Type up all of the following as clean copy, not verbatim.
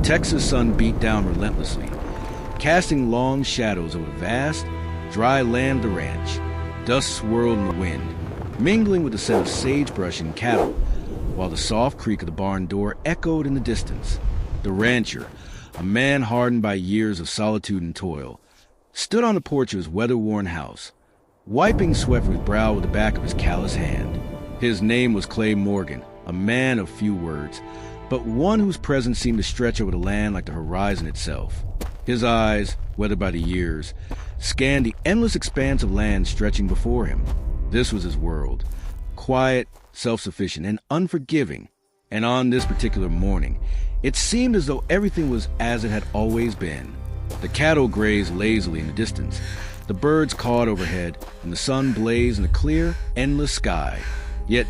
Texas sun beat down relentlessly, casting long shadows over the vast, dry land of the ranch. Dust swirled in the wind, mingling with the scent of sagebrush and cattle, while the soft creak of the barn door echoed in the distance. The rancher, a man hardened by years of solitude and toil, stood on the porch of his weather-worn house, wiping sweat from his brow with the back of his callous hand. His name was Clay Morgan, a man of few words, but one whose presence seemed to stretch over the land like the horizon itself. His eyes, weathered by the years, scanned the endless expanse of land stretching before him. This was his world, quiet, self-sufficient, and unforgiving. And on this particular morning, it seemed as though everything was as it had always been. The cattle grazed lazily in the distance, the birds cawed overhead, and the sun blazed in the clear, endless sky. Yet,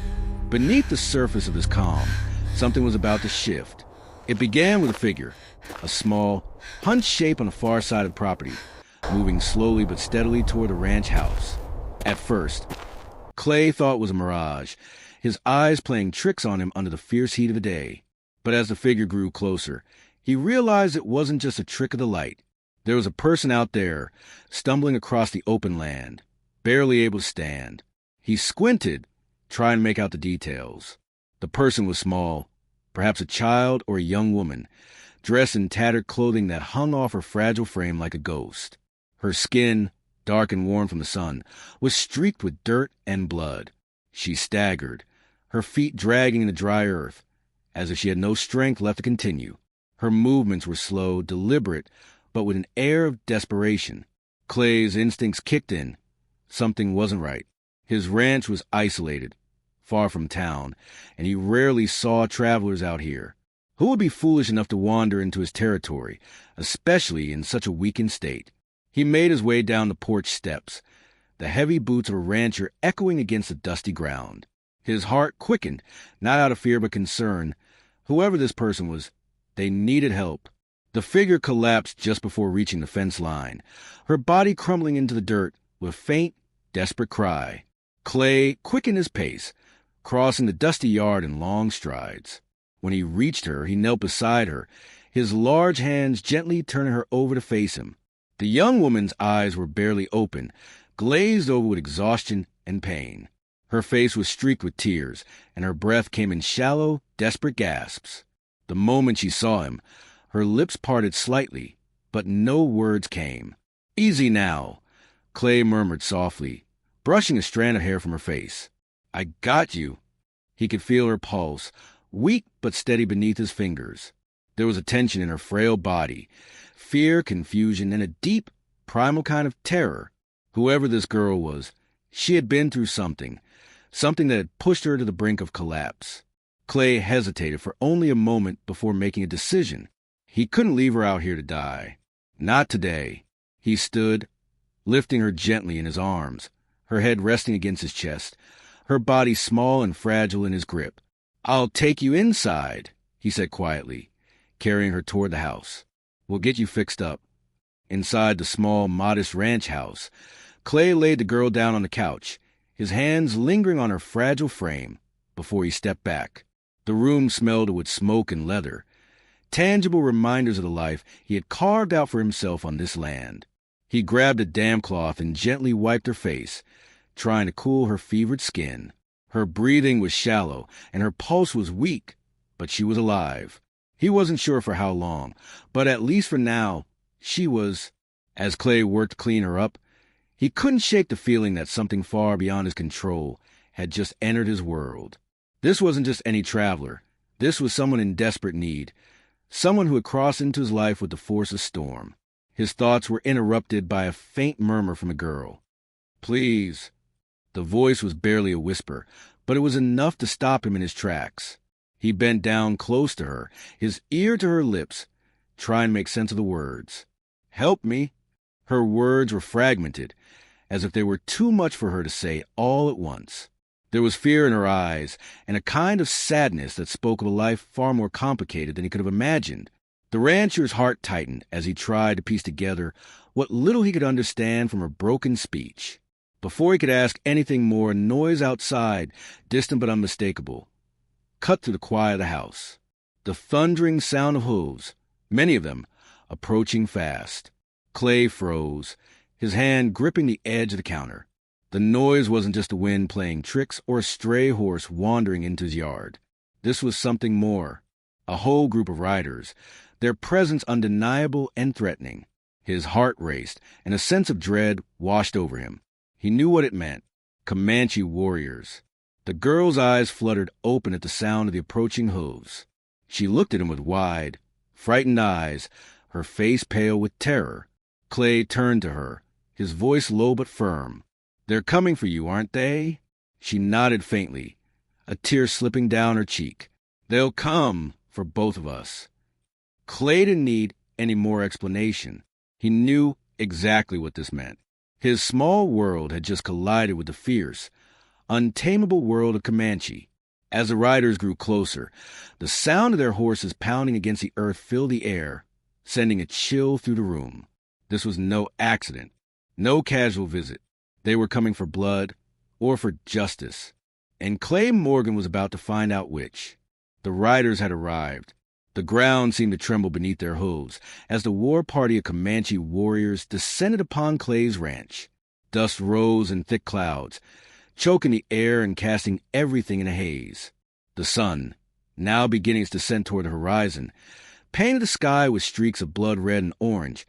beneath the surface of this calm, something was about to shift. It began with a figure, a small, hunched shape on the far side of the property, moving slowly but steadily toward the ranch house. At first, Clay thought it was a mirage, his eyes playing tricks on him under the fierce heat of the day. But as the figure grew closer, he realized it wasn't just a trick of the light. There was a person out there, stumbling across the open land, barely able to stand. He squinted, trying to make out the details. The person was small, perhaps a child or a young woman, dressed in tattered clothing that hung off her fragile frame like a ghost. Her skin, dark and worn from the sun, was streaked with dirt and blood. She staggered, her feet dragging in the dry earth, as if she had no strength left to continue. Her movements were slow, deliberate, but with an air of desperation. Clay's instincts kicked in. Something wasn't right. His ranch was isolated, far from town, and he rarely saw travelers out here. Who would be foolish enough to wander into his territory, especially in such a weakened state? He made his way down the porch steps, the heavy boots of a rancher echoing against the dusty ground. His heart quickened, not out of fear but concern. Whoever this person was, they needed help. The figure collapsed just before reaching the fence line, her body crumbling into the dirt with a faint, desperate cry. Clay quickened his pace, crossing the dusty yard in long strides. When he reached her, he knelt beside her, his large hands gently turning her over to face him. The young woman's eyes were barely open, glazed over with exhaustion and pain. Her face was streaked with tears, and her breath came in shallow, desperate gasps. The moment she saw him, her lips parted slightly, but no words came. "Easy now," Clay murmured softly, brushing a strand of hair from her face. "I got you." He could feel her pulse, weak but steady beneath his fingers. There was a tension in her frail body, fear, confusion, and a deep, primal kind of terror. Whoever this girl was, she had been through something that had pushed her to the brink of collapse. Clay hesitated for only a moment before making a decision. He couldn't leave her out here to die. Not today. He stood, lifting her gently in his arms, her head resting against his chest, her body small and fragile in his grip. "I'll take you inside," he said quietly, carrying her toward the house. "We'll get you fixed up." Inside the small, modest ranch house, Clay laid the girl down on the couch, his hands lingering on her fragile frame, before he stepped back. The room smelled with smoke and leather, tangible reminders of the life he had carved out for himself on this land. He grabbed a damp cloth and gently wiped her face, trying to cool her fevered skin. Her breathing was shallow, and her pulse was weak, but she was alive. He wasn't sure for how long, but at least for now, she was. As Clay worked to clean her up, he couldn't shake the feeling that something far beyond his control had just entered his world. This wasn't just any traveler. This was someone in desperate need, someone who had crossed into his life with the force of storm. His thoughts were interrupted by a faint murmur from a girl. "Please." The voice was barely a whisper, but it was enough to stop him in his tracks. He bent down close to her, his ear to her lips, trying to make sense of the words. "Help me." Her words were fragmented, as if they were too much for her to say all at once. There was fear in her eyes, and a kind of sadness that spoke of a life far more complicated than he could have imagined. The rancher's heart tightened as he tried to piece together what little he could understand from her broken speech. Before he could ask anything more, a noise outside, distant but unmistakable, cut through the quiet of the house. The thundering sound of hooves, many of them approaching fast. Clay froze, his hand gripping the edge of the counter. The noise wasn't just the wind playing tricks or a stray horse wandering into his yard. This was something more. A whole group of riders, their presence undeniable and threatening. His heart raced, and a sense of dread washed over him. He knew what it meant. Comanche warriors. The girl's eyes fluttered open at the sound of the approaching hooves. She looked at him with wide, frightened eyes, her face pale with terror. Clay turned to her, his voice low but firm. "They're coming for you, aren't they?" She nodded faintly, a tear slipping down her cheek. "They'll come for both of us." Clay didn't need any more explanation. He knew exactly what this meant. His small world had just collided with the fierce, untamable world of Comanche. As the riders grew closer, the sound of their horses pounding against the earth filled the air, sending a chill through the room. This was no accident, no casual visit. They were coming for blood or for justice, and Clay Morgan was about to find out which. The riders had arrived. The ground seemed to tremble beneath their hooves as the war party of Comanche warriors descended upon Clay's ranch. Dust rose in thick clouds, choking the air and casting everything in a haze. The sun, now beginning its descent toward the horizon, painted the sky with streaks of blood red and orange,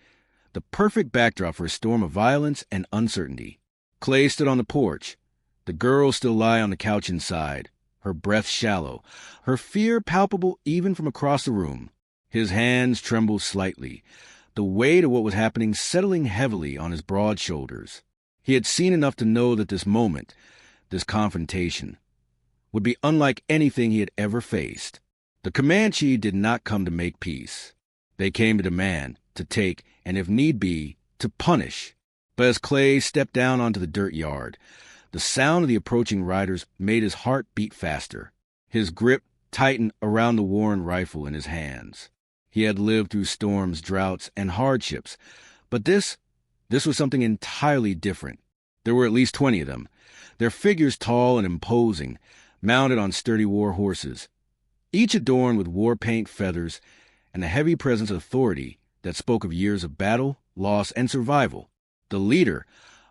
the perfect backdrop for a storm of violence and uncertainty. Clay stood on the porch. The girl still lay on the couch inside, her breath shallow, her fear palpable even from across the room. His hands trembled slightly, the weight of what was happening settling heavily on his broad shoulders. He had seen enough to know that this moment, this confrontation, would be unlike anything he had ever faced. The Comanche did not come to make peace. They came to demand, to take, and if need be, to punish. But as Clay stepped down onto the dirt yard, the sound of the approaching riders made his heart beat faster. His grip tightened around the worn rifle in his hands. He had lived through storms, droughts, and hardships, but this was something entirely different. There were at least 20 of them, their figures tall and imposing, mounted on sturdy war horses, each adorned with war paint feathers and a heavy presence of authority that spoke of years of battle, loss, and survival. The leader,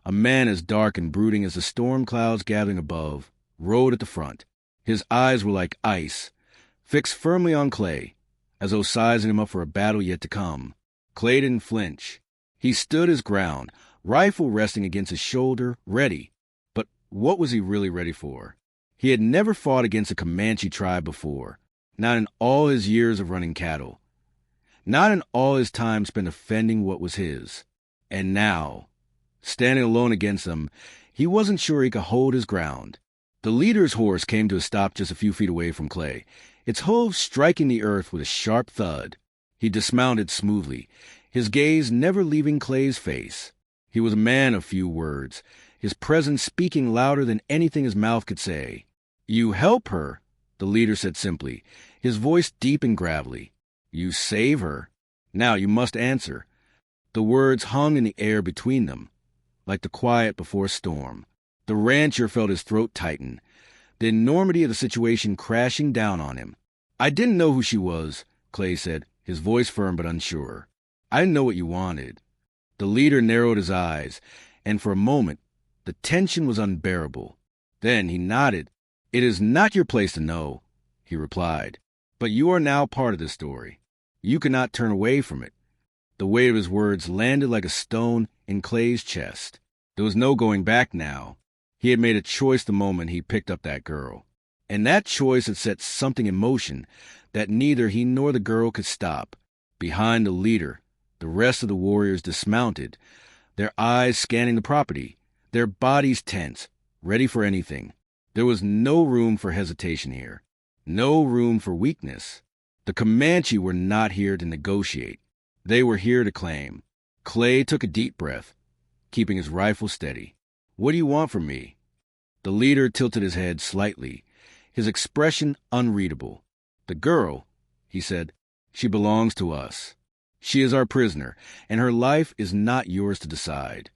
a man as dark and brooding as the storm clouds gathering above, rode at the front. His eyes were like ice, fixed firmly on Clay, as though sizing him up for a battle yet to come. Clay didn't flinch. He stood his ground, rifle resting against his shoulder, ready. But what was he really ready for? He had never fought against a Comanche tribe before, not in all his years of running cattle, not in all his time spent defending what was his. And now, standing alone against them, he wasn't sure he could hold his ground. The leader's horse came to a stop just a few feet away from Clay, its hooves striking the earth with a sharp thud. He dismounted smoothly, his gaze never leaving Clay's face. He was a man of few words, his presence speaking louder than anything his mouth could say. "You help her," the leader said simply, his voice deep and gravelly. "You save her. Now you must answer." The words hung in the air between them, like the quiet before a storm. The rancher felt his throat tighten, the enormity of the situation crashing down on him. "I didn't know who she was," Clay said, his voice firm but unsure. "I didn't know what you wanted." The leader narrowed his eyes, and for a moment, the tension was unbearable. Then he nodded. "It is not your place to know," he replied. "But you are now part of this story. You cannot turn away from it." The weight of his words landed like a stone in Clay's chest. There was no going back now. He had made a choice the moment he picked up that girl. And that choice had set something in motion that neither he nor the girl could stop. Behind the leader, the rest of the warriors dismounted, their eyes scanning the property, their bodies tense, ready for anything. There was no room for hesitation here, no room for weakness. The Comanche were not here to negotiate. They were here to claim. Clay took a deep breath, keeping his rifle steady. "What do you want from me?" The leader tilted his head slightly, his expression unreadable. "The girl," he said, "she belongs to us. She is our prisoner, and her life is not yours to decide."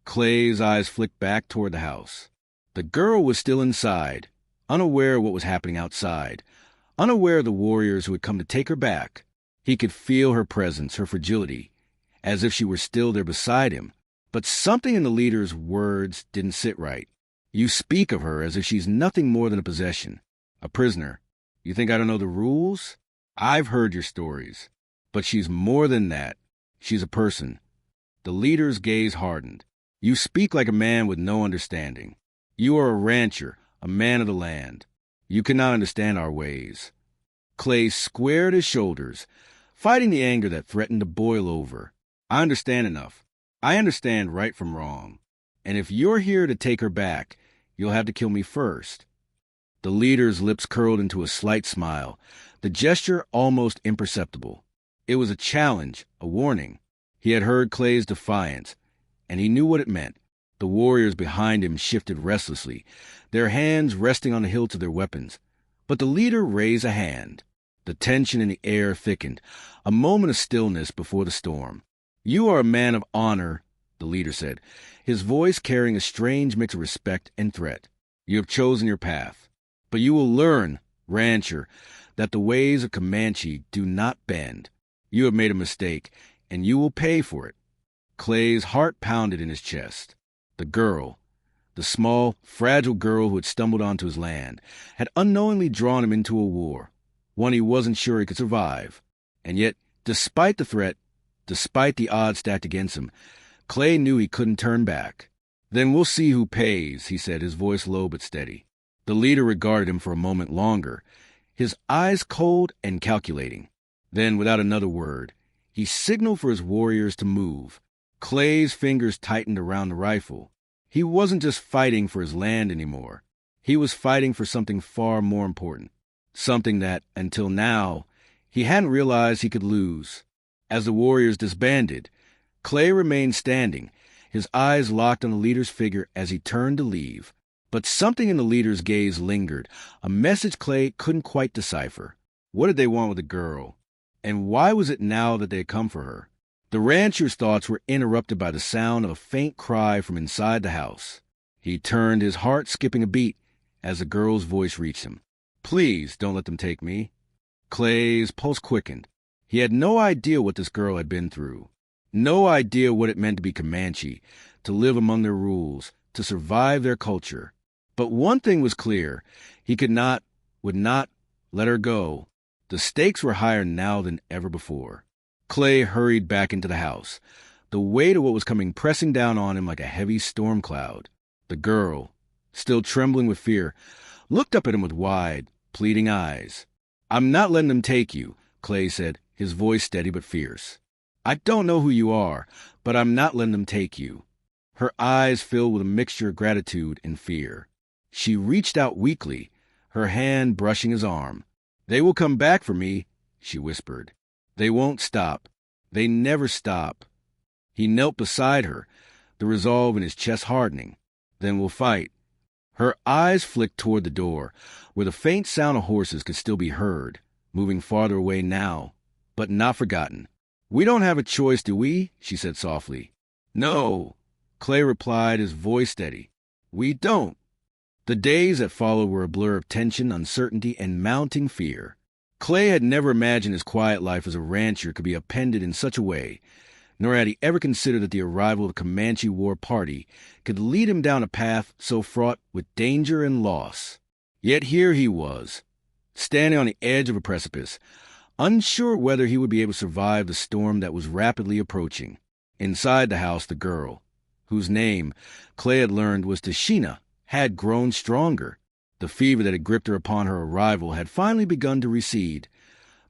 Clay's eyes flicked back toward the house. The girl was still inside, unaware of what was happening outside, unaware of the warriors who had come to take her back. He could feel her presence, her fragility, as if she were still there beside him. But something in the leader's words didn't sit right. You speak of her as if she's nothing more than a possession, a prisoner. You think I don't know the rules? I've heard your stories. But she's more than that. She's a person. The leader's gaze hardened. You speak like a man with no understanding. You are a rancher, a man of the land. You cannot understand our ways. Clay squared his shoulders, fighting the anger that threatened to boil over. I understand enough. I understand right from wrong. And if you're here to take her back, you'll have to kill me first. The leader's lips curled into a slight smile, the gesture almost imperceptible. It was a challenge, a warning. He had heard Clay's defiance, and he knew what it meant. The warriors behind him shifted restlessly, their hands resting on the hilts of their weapons. But the leader raised a hand. The tension in the air thickened, a moment of stillness before the storm. You are a man of honor, the leader said, his voice carrying a strange mix of respect and threat. You have chosen your path. But you will learn, rancher, that the ways of Comanche do not bend. You have made a mistake, and you will pay for it. Clay's heart pounded in his chest. The girl, the small, fragile girl who had stumbled onto his land, had unknowingly drawn him into a war, one he wasn't sure he could survive. And yet, despite the threat, despite the odds stacked against him, Clay knew he couldn't turn back. Then we'll see who pays, he said, his voice low but steady. The leader regarded him for a moment longer, his eyes cold and calculating. Then, without another word, he signaled for his warriors to move. Clay's fingers tightened around the rifle. He wasn't just fighting for his land anymore. He was fighting for something far more important, something that, until now, he hadn't realized he could lose. As the warriors disbanded, Clay remained standing, his eyes locked on the leader's figure as he turned to leave. But something in the leader's gaze lingered, a message Clay couldn't quite decipher. What did they want with the girl? And why was it now that they had come for her? The rancher's thoughts were interrupted by the sound of a faint cry from inside the house. He turned, his heart skipping a beat, as the girl's voice reached him. Please, don't let them take me. Clay's pulse quickened. He had no idea what this girl had been through. No idea what it meant to be Comanche, to live among their rules, to survive their culture. But one thing was clear. He would not let her go. The stakes were higher now than ever before. Clay hurried back into the house, the weight of what was coming pressing down on him like a heavy storm cloud. The girl, still trembling with fear, looked up at him with wide, pleading eyes. I'm not letting them take you, Clay said, his voice steady but fierce. I don't know who you are, but I'm not letting them take you. Her eyes filled with a mixture of gratitude and fear. She reached out weakly, her hand brushing his arm. They will come back for me, she whispered. They won't stop. They never stop. He knelt beside her, the resolve in his chest hardening. Then we'll fight. Her eyes flicked toward the door, where the faint sound of horses could still be heard, moving farther away now, but not forgotten. We don't have a choice, do we? She said softly. No, Clay replied, his voice steady. We don't. The days that followed were a blur of tension, uncertainty, and mounting fear. Clay had never imagined his quiet life as a rancher could be upended in such a way, nor had he ever considered that the arrival of the Comanche war party could lead him down a path so fraught with danger and loss. Yet here he was, standing on the edge of a precipice, unsure whether he would be able to survive the storm that was rapidly approaching. Inside the house, the girl, whose name Clay had learned was Tashina, had grown stronger. The fever that had gripped her upon her arrival had finally begun to recede,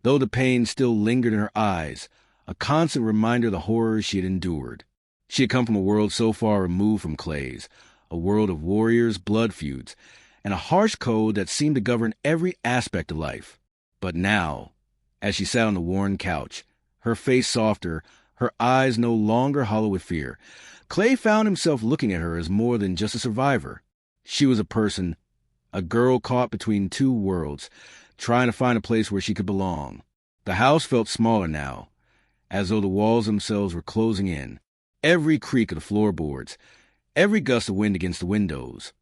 though the pain still lingered in her eyes, a constant reminder of the horrors she had endured. She had come from a world so far removed from Clay's, a world of warriors, blood feuds, and a harsh code that seemed to govern every aspect of life. But now, as she sat on the worn couch, her face softer, her eyes no longer hollow with fear, Clay found himself looking at her as more than just a survivor. She was a person, a girl caught between two worlds, trying to find a place where she could belong. The house felt smaller now, as though the walls themselves were closing in. Every creak of the floorboards, every gust of wind against the windows,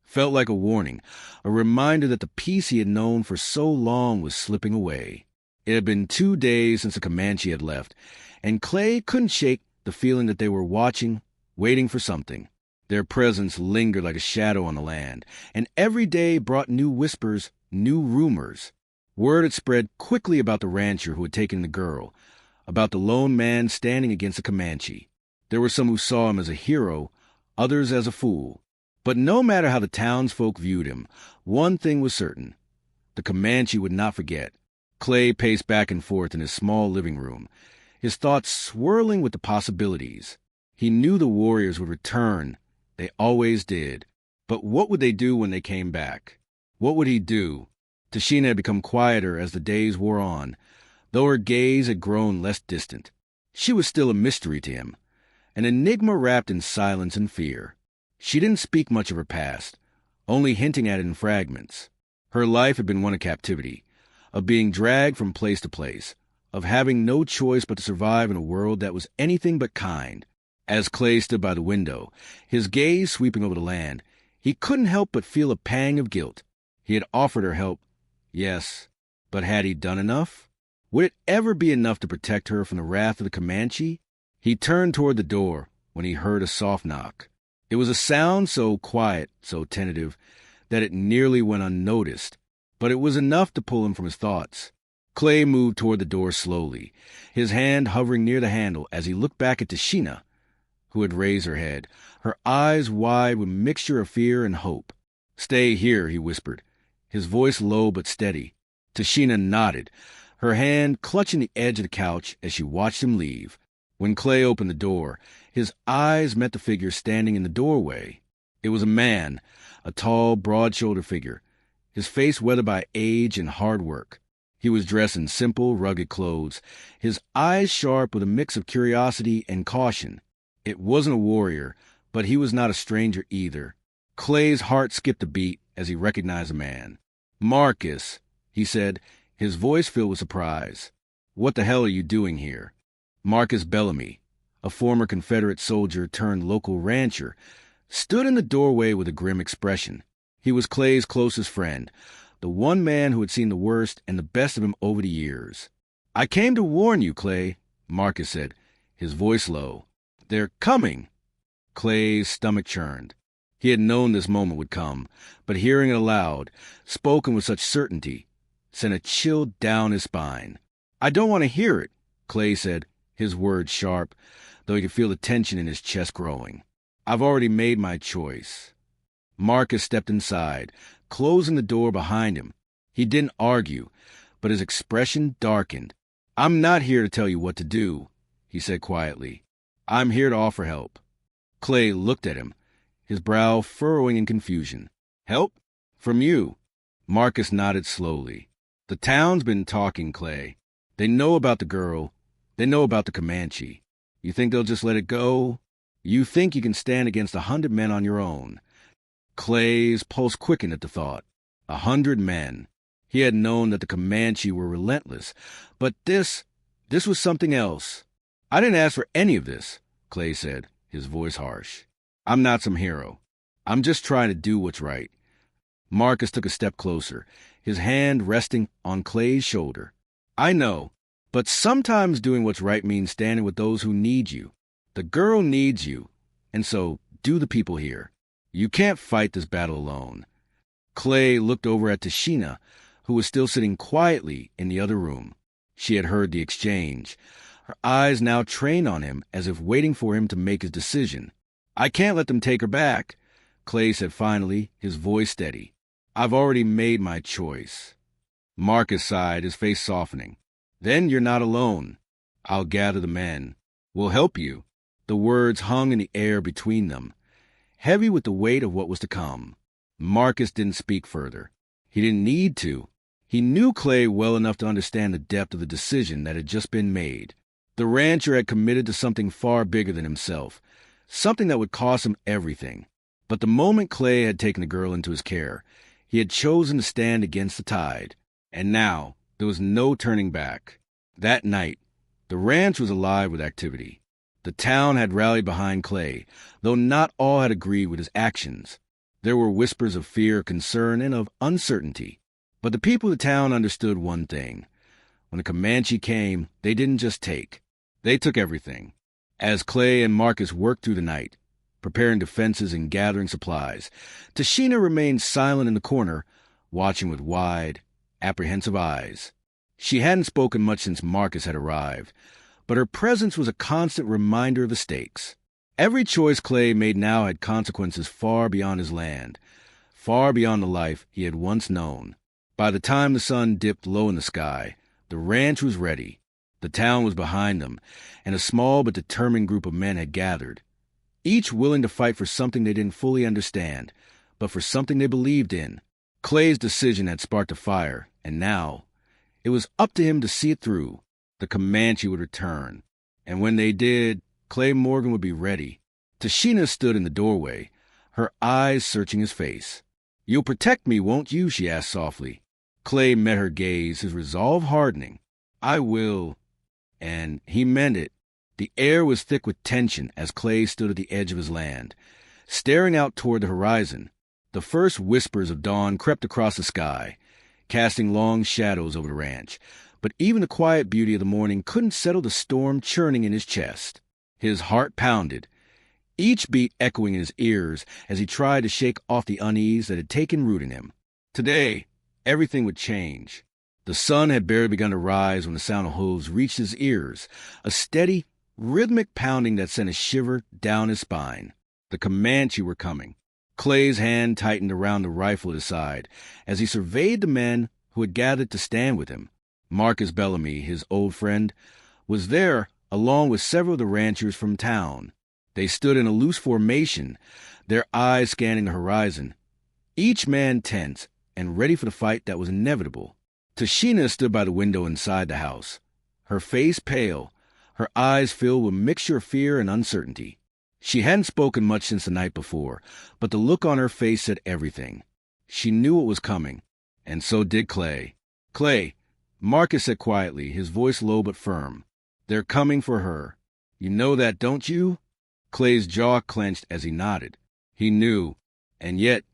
felt like a warning, a reminder that the peace he had known for so long was slipping away. It had been 2 days since the Comanche had left, and Clay couldn't shake the feeling that they were watching, waiting for something. Their presence lingered like a shadow on the land, and every day brought new whispers, new rumors. Word had spread quickly about the rancher who had taken the girl, about the lone man standing against the Comanche. There were some who saw him as a hero, others as a fool. But no matter how the townsfolk viewed him, one thing was certain. The Comanche would not forget. Clay paced back and forth in his small living room, his thoughts swirling with the possibilities. He knew the warriors would return. They always did. But what would they do when they came back? What would he do? Tashina had become quieter as the days wore on, though her gaze had grown less distant. She was still a mystery to him, an enigma wrapped in silence and fear. She didn't speak much of her past, only hinting at it in fragments. Her life had been one of captivity, of being dragged from place to place, of having no choice but to survive in a world that was anything but kind. As Clay stood by the window, his gaze sweeping over the land, he couldn't help but feel a pang of guilt. He had offered her help, yes, but had he done enough? Would it ever be enough to protect her from the wrath of the Comanche? He turned toward the door when he heard a soft knock. It was a sound so quiet, so tentative, that it nearly went unnoticed, but it was enough to pull him from his thoughts. Clay moved toward the door slowly, his hand hovering near the handle as he looked back at Tashina, who had raised her head, her eyes wide with a mixture of fear and hope. "Stay here," he whispered, his voice low but steady. Tashina nodded, her hand clutching the edge of the couch as she watched him leave. When Clay opened the door, his eyes met the figure standing in the doorway. It was a man, a tall, broad-shouldered figure, his face weathered by age and hard work. He was dressed in simple, rugged clothes, his eyes sharp with a mix of curiosity and caution. It wasn't a warrior, but he was not a stranger either. Clay's heart skipped a beat as he recognized the man. "Marcus," he said, his voice filled with surprise. "What the hell are you doing here?" Marcus Bellamy, a former Confederate soldier turned local rancher, stood in the doorway with a grim expression. He was Clay's closest friend, the one man who had seen the worst and the best of him over the years. "I came to warn you, Clay," Marcus said, his voice low. "They're coming." Clay's stomach churned. He had known this moment would come, but hearing it aloud, spoken with such certainty, sent a chill down his spine. "I don't want to hear it," Clay said, his words sharp, though he could feel the tension in his chest growing. "I've already made my choice." Marcus stepped inside, closing the door behind him. He didn't argue, but his expression darkened. "I'm not here to tell you what to do," he said quietly. "I'm here to offer help." Clay looked at him, his brow furrowing in confusion. "Help? From you?" Marcus nodded slowly. "The town's been talking, Clay. They know about the girl. They know about the Comanche. You think they'll just let it go? You think you can stand against 100 men on your own?" Clay's pulse quickened at the thought. 100 men. He had known that the Comanche were relentless, but this was something else. "I didn't ask for any of this," Clay said, his voice harsh. "I'm not some hero. I'm just trying to do what's right." Marcus took a step closer, his hand resting on Clay's shoulder. "I know, but sometimes doing what's right means standing with those who need you. The girl needs you, and so do the people here. You can't fight this battle alone." Clay looked over at Tashina, who was still sitting quietly in the other room. She had heard the exchange, her eyes now trained on him as if waiting for him to make his decision. "I can't let them take her back," Clay said finally, his voice steady. "I've already made my choice." Marcus sighed, his face softening. "Then you're not alone. I'll gather the men. We'll help you." The words hung in the air between them, heavy with the weight of what was to come. Marcus didn't speak further. He didn't need to. He knew Clay well enough to understand the depth of the decision that had just been made. The rancher had committed to something far bigger than himself, something that would cost him everything. But the moment Clay had taken the girl into his care, he had chosen to stand against the tide. And now there was no turning back. That night, the ranch was alive with activity. The town had rallied behind Clay, though not all had agreed with his actions. There were whispers of fear, concern, and of uncertainty. But the people of the town understood one thing. When the Comanche came, they didn't just take. They took everything. As Clay and Marcus worked through the night, preparing defenses and gathering supplies, Tashina remained silent in the corner, watching with wide, apprehensive eyes. She hadn't spoken much since Marcus had arrived, but her presence was a constant reminder of the stakes. Every choice Clay made now had consequences far beyond his land, far beyond the life he had once known. By the time the sun dipped low in the sky, the ranch was ready. The town was behind them, and a small but determined group of men had gathered, each willing to fight for something they didn't fully understand, but for something they believed in. Clay's decision had sparked a fire, and now it was up to him to see it through. The Comanche would return, and when they did, Clay Morgan would be ready. Tashina stood in the doorway, her eyes searching his face. "You'll protect me, won't you?" she asked softly. Clay met her gaze, his resolve hardening. "I will." And he meant it. The air was thick with tension as Clay stood at the edge of his land, staring out toward the horizon. The first whispers of dawn crept across the sky, casting long shadows over the ranch, but even the quiet beauty of the morning couldn't settle the storm churning in his chest. His heart pounded, each beat echoing in his ears as he tried to shake off the unease that had taken root in him. Today, everything would change. The sun had barely begun to rise when the sound of hooves reached his ears, a steady, rhythmic pounding that sent a shiver down his spine. The Comanche were coming. Clay's hand tightened around the rifle at his side as he surveyed the men who had gathered to stand with him. Marcus Bellamy, his old friend, was there along with several of the ranchers from town. They stood in a loose formation, their eyes scanning the horizon, each man tense and ready for the fight that was inevitable. Tashina stood by the window inside the house, her face pale, her eyes filled with a mixture of fear and uncertainty. She hadn't spoken much since the night before, but the look on her face said everything. She knew what was coming, and so did Clay. "Clay," Marcus said quietly, his voice low but firm. "They're coming for her. You know that, don't you?" Clay's jaw clenched as he nodded. He knew, and yet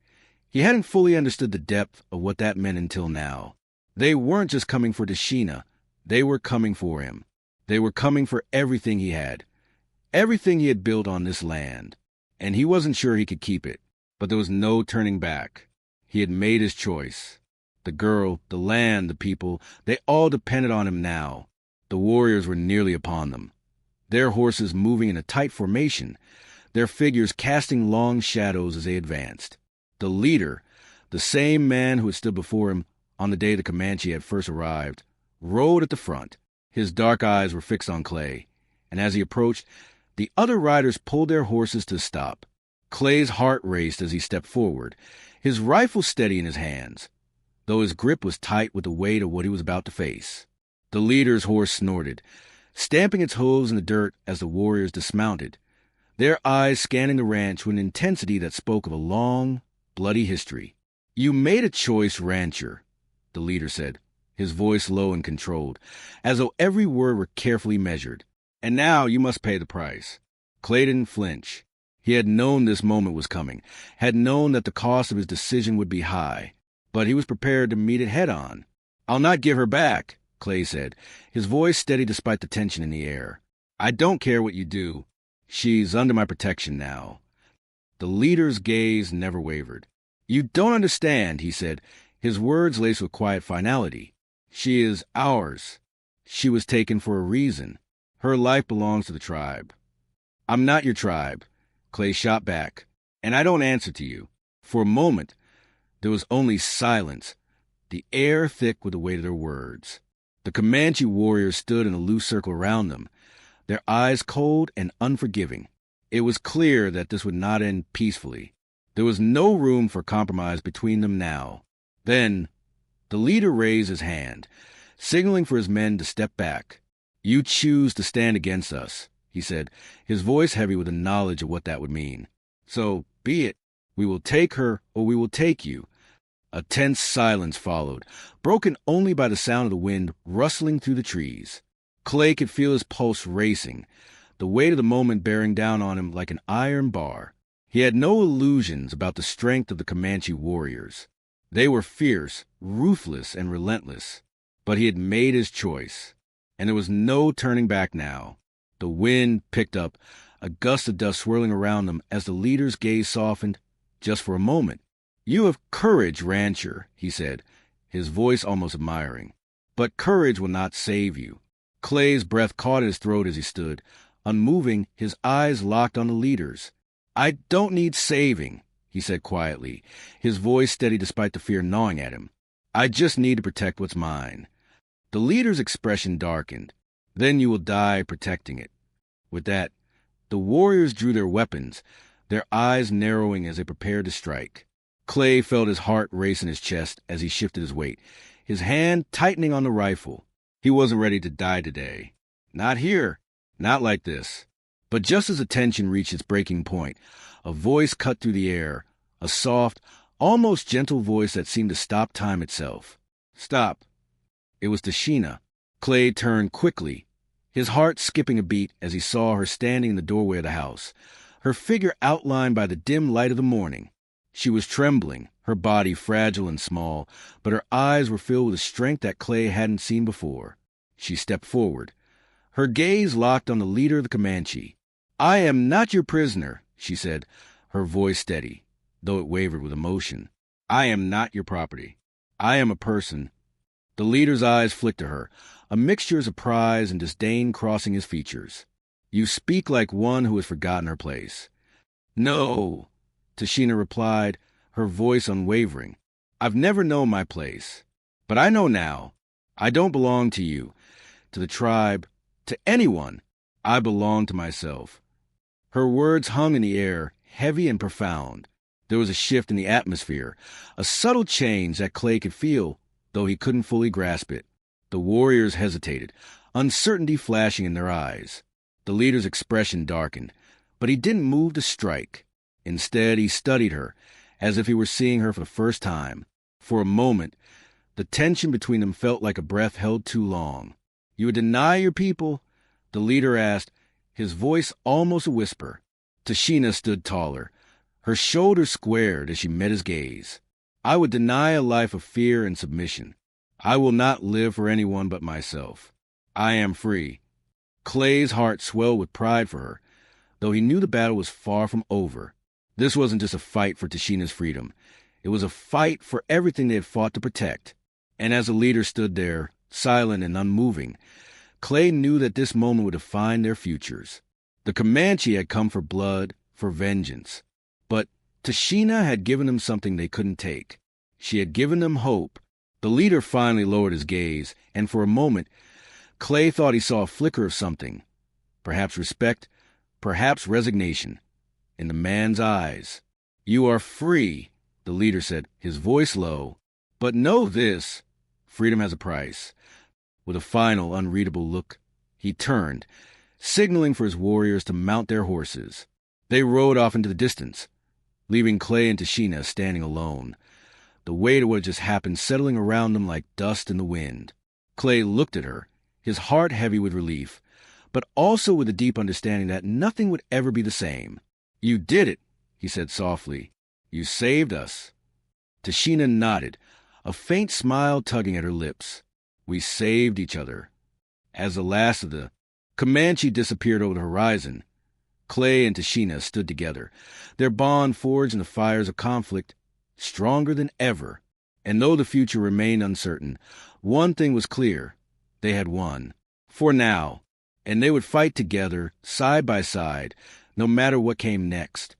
he hadn't fully understood the depth of what that meant until now. They weren't just coming for Tashina. They were coming for him. They were coming for everything he had, everything he had built on this land. And he wasn't sure he could keep it, but there was no turning back. He had made his choice. The girl, the land, the people, they all depended on him now. The warriors were nearly upon them, their horses moving in a tight formation, their figures casting long shadows as they advanced. The leader, the same man who had stood before him on the day the Comanche had first arrived, rode at the front. His dark eyes were fixed on Clay, and as he approached, the other riders pulled their horses to a stop. Clay's heart raced as he stepped forward, his rifle steady in his hands, though his grip was tight with the weight of what he was about to face. The leader's horse snorted, stamping its hooves in the dirt as the warriors dismounted, their eyes scanning the ranch with an intensity that spoke of a long, bloody history. "You made a choice, rancher," the leader said, his voice low and controlled, as though every word were carefully measured. "And now you must pay the price." Clay didn't flinch. He had known this moment was coming, had known that the cost of his decision would be high, but he was prepared to meet it head-on. "I'll not give her back," Clay said, his voice steady despite the tension in the air. "I don't care what you do. She's under my protection now." The leader's gaze never wavered. "You don't understand," he said, his words laced with quiet finality. "She is ours. She was taken for a reason. Her life belongs to the tribe." "I'm not your tribe," Clay shot back, "and I don't answer to you." For a moment, there was only silence, the air thick with the weight of their words. The Comanche warriors stood in a loose circle around them, their eyes cold and unforgiving. It was clear that this would not end peacefully. There was no room for compromise between them now. Then, the leader raised his hand, signaling for his men to step back. "You choose to stand against us," he said, his voice heavy with the knowledge of what that would mean. "So, be it. We will take her, or we will take you." A tense silence followed, broken only by the sound of the wind rustling through the trees. Clay could feel his pulse racing, the weight of the moment bearing down on him like an iron bar. He had no illusions about the strength of the Comanche warriors. They were fierce, ruthless, and relentless. But he had made his choice, and there was no turning back now. The wind picked up, a gust of dust swirling around them as the leader's gaze softened, just for a moment. "You have courage, rancher," he said, his voice almost admiring. "But courage will not save you." Clay's breath caught at his throat as he stood, unmoving, his eyes locked on the leader's. "I don't need saving," he said quietly, his voice steady despite the fear gnawing at him. "I just need to protect what's mine." The leader's expression darkened. "Then you will die protecting it." With that, the warriors drew their weapons, their eyes narrowing as they prepared to strike. Clay felt his heart race in his chest as he shifted his weight, his hand tightening on the rifle. He wasn't ready to die today. Not here. Not like this. But just as the tension reached its breaking point, a voice cut through the air, a soft, almost gentle voice that seemed to stop time itself. "Stop." It was Tashina. Clay turned quickly, his heart skipping a beat as he saw her standing in the doorway of the house, her figure outlined by the dim light of the morning. She was trembling, her body fragile and small, but her eyes were filled with a strength that Clay hadn't seen before. She stepped forward, her gaze locked on the leader of the Comanche. "I am not your prisoner," she said, her voice steady, though it wavered with emotion. "I am not your property. I am a person." The leader's eyes flicked to her, a mixture of surprise and disdain crossing his features. "You speak like one who has forgotten her place." "No," Tashina replied, her voice unwavering. "I've never known my place. But I know now. I don't belong to you, to the tribe, to anyone. I belong to myself." Her words hung in the air, heavy and profound. There was a shift in the atmosphere, a subtle change that Clay could feel, though he couldn't fully grasp it. The warriors hesitated, uncertainty flashing in their eyes. The leader's expression darkened, but he didn't move to strike. Instead, he studied her, as if he were seeing her for the first time. For a moment, the tension between them felt like a breath held too long. "You would deny your people?" the leader asked, his voice almost a whisper. Tashina stood taller, her shoulders squared as she met his gaze. "I would deny a life of fear and submission. I will not live for anyone but myself. I am free." Clay's heart swelled with pride for her, though he knew the battle was far from over. This wasn't just a fight for Tashina's freedom. It was a fight for everything they had fought to protect. And as the leader stood there, silent and unmoving, Clay knew that this moment would define their futures. The Comanche had come for blood, for vengeance. But Tashina had given them something they couldn't take. She had given them hope. The leader finally lowered his gaze, and for a moment, Clay thought he saw a flicker of something. Perhaps respect, perhaps resignation. In the man's eyes. "You are free," the leader said, his voice low. "But know this, freedom has a price." With a final, unreadable look, he turned, signaling for his warriors to mount their horses. They rode off into the distance, leaving Clay and Tashina standing alone, the weight of what had just happened settling around them like dust in the wind. Clay looked at her, his heart heavy with relief, but also with a deep understanding that nothing would ever be the same. "You did it," he said softly. "You saved us." Tashina nodded, a faint smile tugging at her lips. "We saved each other." As the last of the Comanche disappeared over the horizon, Clay and Tashina stood together, their bond forged in the fires of conflict, stronger than ever. And though the future remained uncertain, one thing was clear. They had won. For now. And they would fight together, side by side, no matter what came next.